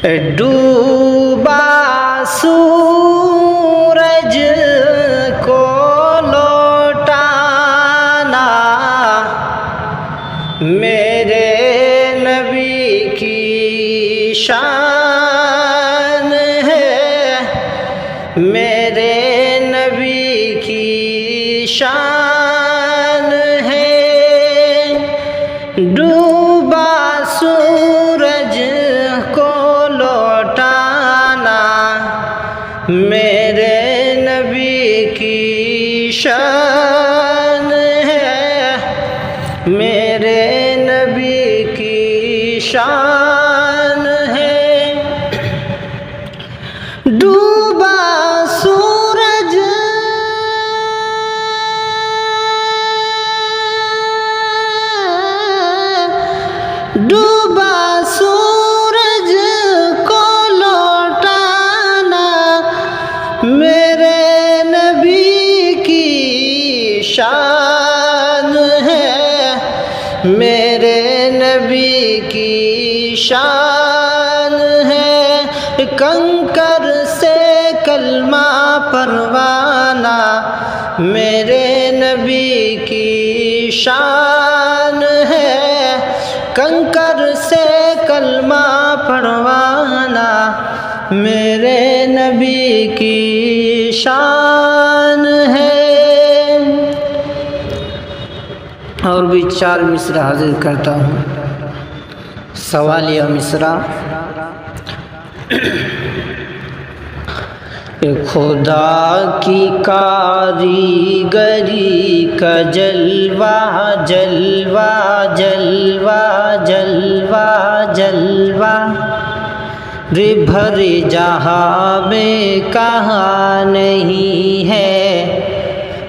ڈوبا سورج کو لوٹانا میرے نبی کی شان ہے، میرے نبی کی شان ہے۔ ڈوبا سورج کو لوٹانا میرے نبی کی شان ہے، میرے نبی کی شان ہے۔ ڈوبا سورج ڈوبا سورج کو لوٹانا میرے نبی کی شان ہے، میرے نبی کی شان ہے۔ کنکر سے کلمہ پروانہ میرے نبی کی شان ہے، کنکر سے کلمہ پڑھوانا میرے نبی کی شان ہے۔ اور بھی 4 مصرع حاضر کرتا ہوں۔ سوالیہ مصرع۔ خدا کی کاریگری کا جلوہ جلوہ جلوہ جلوہ جلوہ رے بھر جہاں میں کہاں نہیں ہے،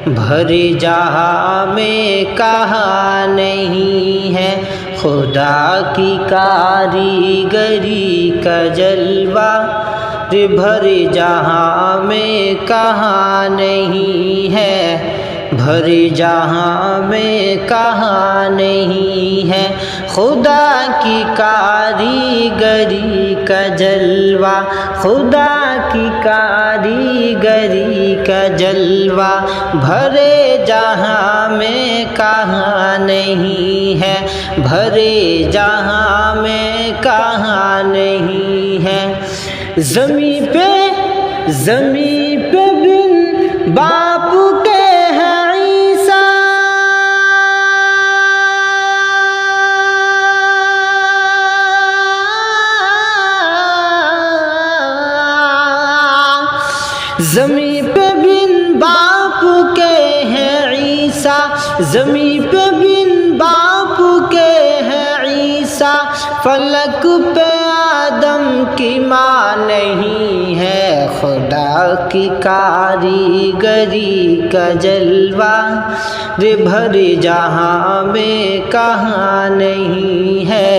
بھر جہاں میں کہاں نہیں ہے۔ خدا کی کاریگری کا جلوہ بھر جہاں میں کہاں نہیں ہے، بھر جہاں میں کہاں نہیں ہے۔ خدا کی کاریگری کا جلوہ، خدا کی کاریگری کا جلوہ بھرے جہاں میں کہاں نہیں ہے، بھرے جہاں میں کہاں نہیں ہے۔ زمیں پہ بن باپ کے ہیں عیسیٰ، زمیں پہ بن باپ کے ہیں عیسیٰ، زمیں پہ بن باپ کے ہیں عیسیٰ۔ فلک پہ آدم کی ماں نہیں ہے، خدا کی کاریگری کا جلوہ بھر جہاں میں کہاں نہیں ہے،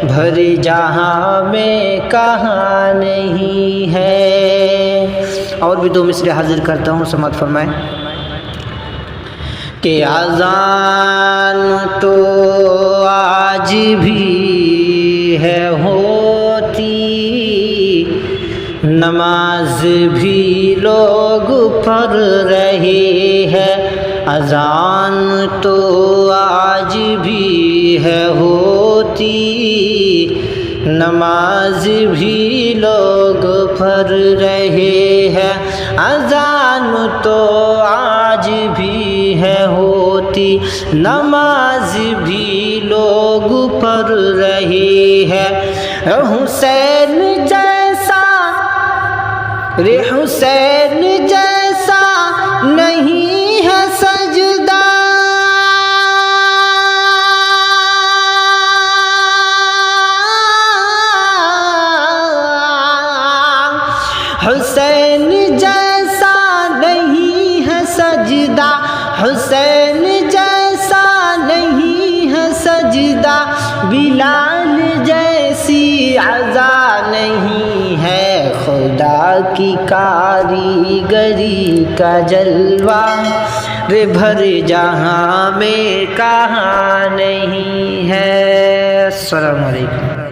بھر جہاں میں کہاں نہیں ہے۔ اور بھی 2 مصرع حاضر کرتا ہوں، سماعت فرمائیں۔ کہ اذان تو آج بھی ہے ہوتی، نماز بھی لوگ پڑھ رہے ہیں۔ اذان تو آج بھی ہے ہوتی، نماز بھی لوگ پڑھ رہے ہیں۔ اذان تو آج بھی ہے ہوتی، نماز بھی لوگ پڑھ رہے ہیں۔ حسین جیسا رے حسین جیسا نہیں ہے سجدہ، حسین جیسا نہیں ہے سجدہ، حسین جیسا نہیں ہے سجدہ۔ بلال جیسی عزا نہیں ہے، خدا کی کاریگری کا جلوہ بھر جہاں میں کہاں نہیں ہے۔ السلام علیکم۔